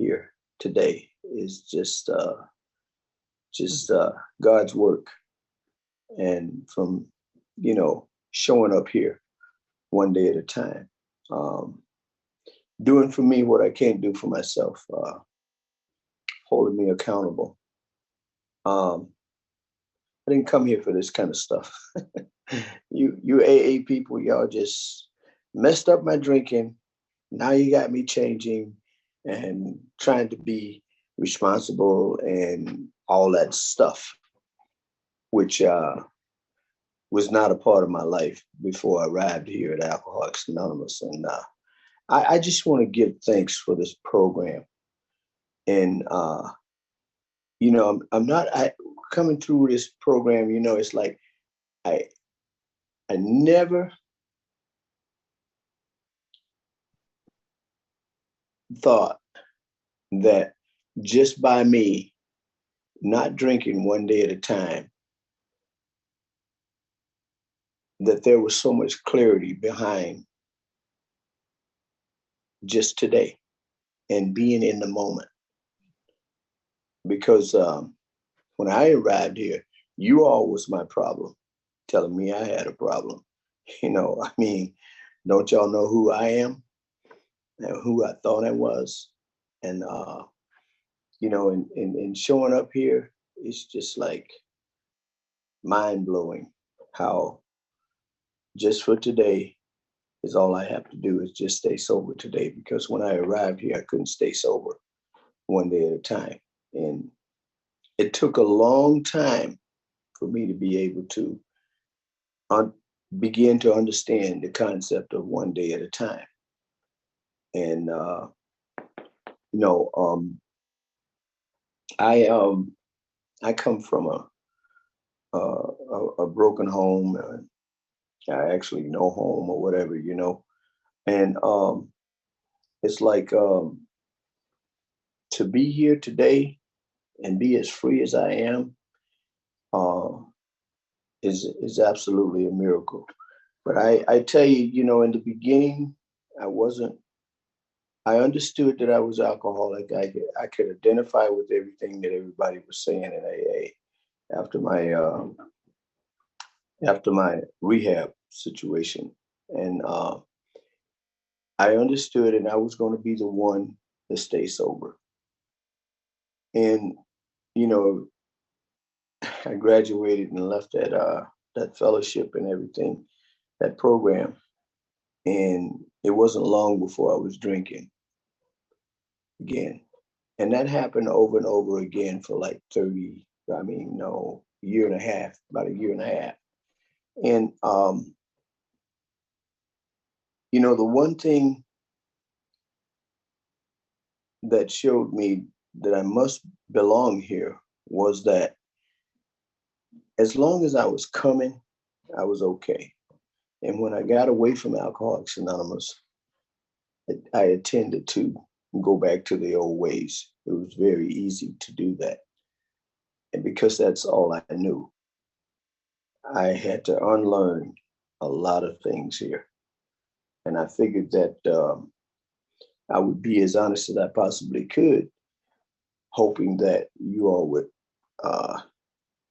here today is just God's work, and from showing up here one day at a time, um, doing for me what I can't do for myself, holding me accountable. Um, I didn't come here for this kind of stuff. You AA people, y'all just messed up my drinking. Now you got me changing and trying to be responsible and all that stuff, which was not a part of my life before I arrived here at Alcoholics Anonymous. And I just want to give thanks for this program. And I'm not coming through this program. It's like I I never thought that just by me not drinking one day at a time, that there was so much clarity behind just today and being in the moment. Because when I arrived here, you all was my problem, telling me I had a problem. I mean, don't y'all know who I am and who I thought I was? And, and showing up here, it's just like mind blowing how just for today is all I have to do is just stay sober today. Because when I arrived here, I couldn't stay sober one day at a time. And it took a long time for me to be able to begin to understand the concept of one day at a time. And you know, I come from a broken home. I actually no home or whatever. And it's like to be here today and be as free as I am uh, is absolutely a miracle. But I tell you, in the beginning, I wasn't. I understood that I was alcoholic. I could identify with everything that everybody was saying in AA after my rehab situation, and I understood, and I was going to be the one to stay sober. And you know, I graduated and left that fellowship and everything, that program, and it wasn't long before I was drinking again. And that happened over and over again for like 30, I mean, no, year and a half, about a year and a half. And, the one thing that showed me that I must belong here was that as long as I was coming, I was okay. And when I got away from Alcoholics Anonymous, I attended to go back to the old ways. It was very easy to do that. And because that's all I knew, I had to unlearn a lot of things here. And I figured that I would be as honest as I possibly could, hoping that you all would uh,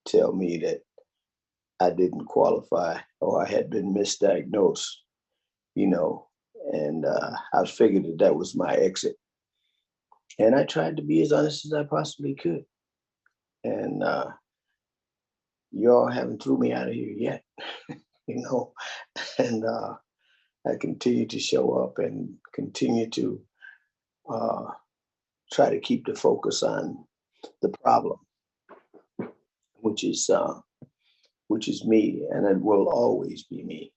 tell me that I didn't qualify or I had been misdiagnosed, you know, and I figured that that was my exit. And I tried to be as honest as I possibly could. And you all haven't threw me out of here yet, you know, and I continue to show up and continue to uh, try to keep the focus on the problem, which is me, and it will always be me.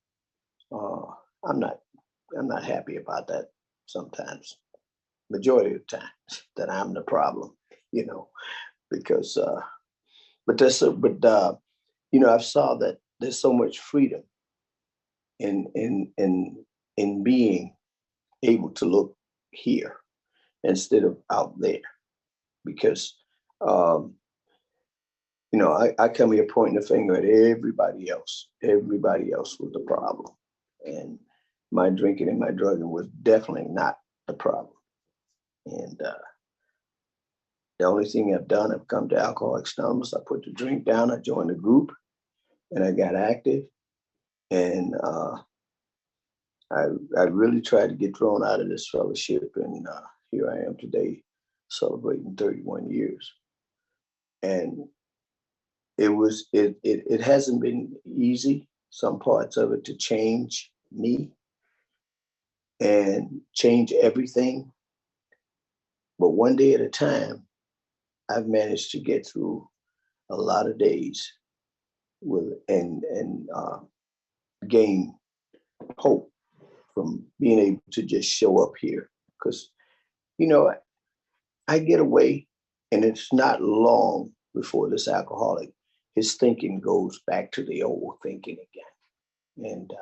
Uh, I'm not happy about that sometimes. Majority of the time that I'm the problem, you know, because but there's so but I've saw that there's so much freedom in being able to look here instead of out there because um, I come here pointing the finger at everybody else. Everybody else was the problem, and my drinking and my drugging was definitely not the problem. And The only thing I've done, I've come to Alcoholics Anonymous. I put the drink down. I joined the group, and I got active. And I really tried to get thrown out of this fellowship, and here I am today, celebrating 31 years. And it hasn't been easy, some parts of it, to change me and change everything. But one day at a time, I've managed to get through a lot of days with and gain hope from being able to just show up here. Because, you know, I get away, and it's not long before this alcoholic, his thinking goes back to the old thinking again. And,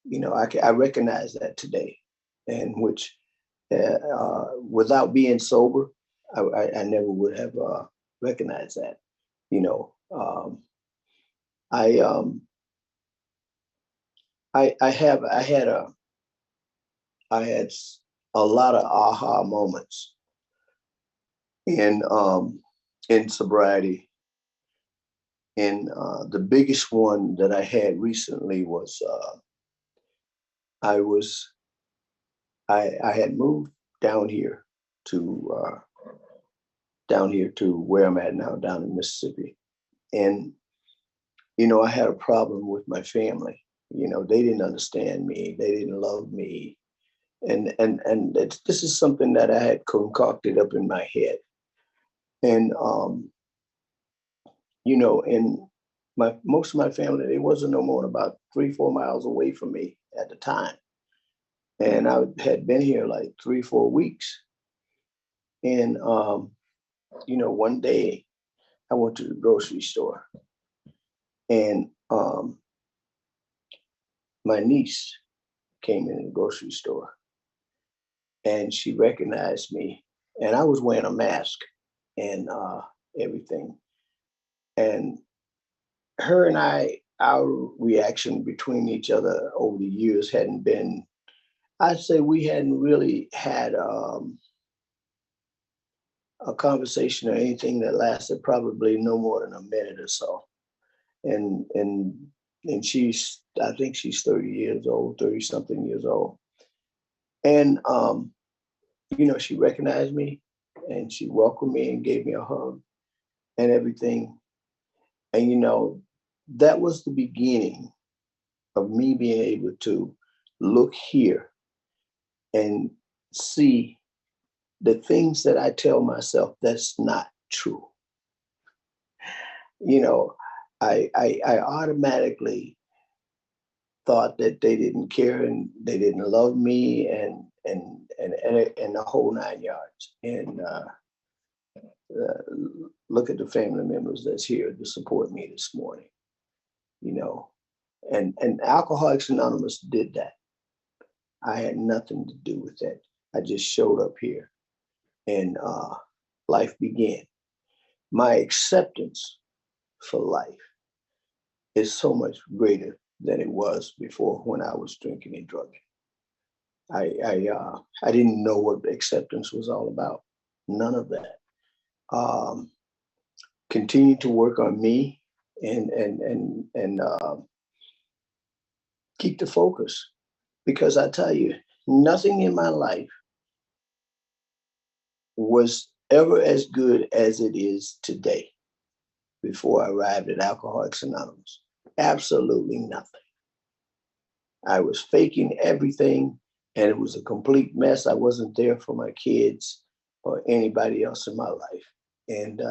you know, I recognize that today, and which without being sober, I never would have recognized that. You know, I had a lot of aha moments in sobriety, and the biggest one that I had recently was I had moved down here to where I'm at now, down in Mississippi. And, you know, I had a problem with my family. You know, they didn't understand me. They didn't love me. And this is something that I had concocted up in my head. And, you know, and most of my family, they wasn't no more than about 3-4 miles away from me at the time. And I had been here like 3-4 weeks. And, you know, one day I went to the grocery store, and my niece came in the grocery store, and she recognized me, and I was wearing a mask and everything. And her and I, our reaction between each other over the years hadn't been, I'd say we hadn't really had a conversation or anything that lasted probably no more than a minute or so. And she's, I think she's 30 years old, 30 something years old. And you know, she recognized me, and she welcomed me and gave me a hug and everything. And you know, that was the beginning of me being able to look here and see the things that I tell myself that's not true. You know, I automatically thought that they didn't care and they didn't love me, and the whole 9 yards. And look at the family members that's here to support me this morning. You know, and Alcoholics Anonymous did that. I had nothing to do with that. I just showed up here, and life began. My acceptance for life is so much greater than it was before, when I was drinking and drugging. I didn't know what acceptance was all about. None of that. Continue to work on me, and keep the focus, because I tell you, nothing in my life was ever as good as it is today before I arrived at Alcoholics Anonymous. Absolutely nothing. I was faking everything, and it was a complete mess. I wasn't there for my kids or anybody else in my life. And,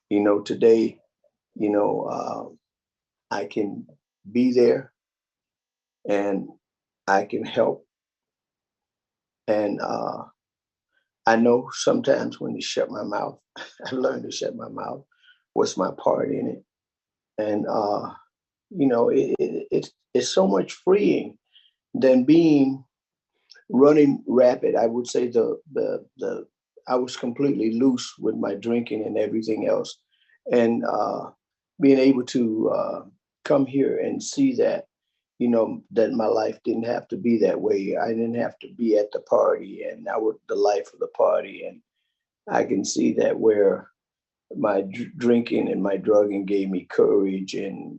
you know, today, you know, I can be there, and I can help. And I know sometimes when to shut my mouth. I learned to shut my mouth. What's my part in it? And, you know, it's so much freeing than being running rapid. I would say I was completely loose with my drinking and everything else. And being able to come here and see that, you know, that my life didn't have to be that way. I didn't have to be at the party, and I was the life of the party. And I can see that where my drinking and my drugging gave me courage and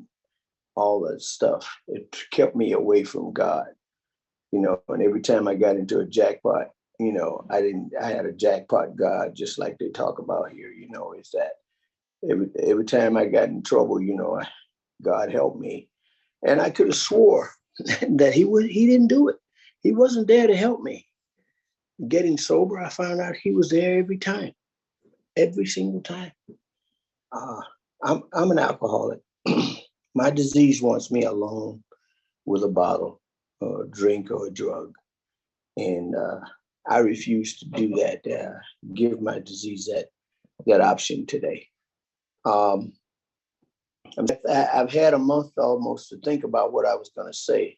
all that stuff. It kept me away from God, and every time I got into a jackpot, I had a jackpot God, just like they talk about here, is that every time I got in trouble, God helped me. And I could have swore that he didn't do it. He wasn't there to help me. Getting sober, I found out he was there every time, every single time. Uh, I'm an alcoholic. My disease wants me alone with a bottle or a drink or a drug. And I refuse to do that, give my disease that option today. Um, I've had a month almost to think about what I was going to say.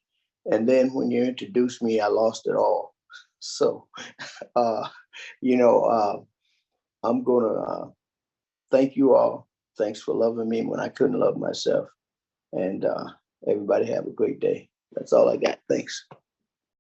And then when you introduced me, I lost it all. So, uh, you know, uh, I'm going to thank you all. Thanks for loving me when I couldn't love myself. And everybody have a great day. That's all I got. Thanks.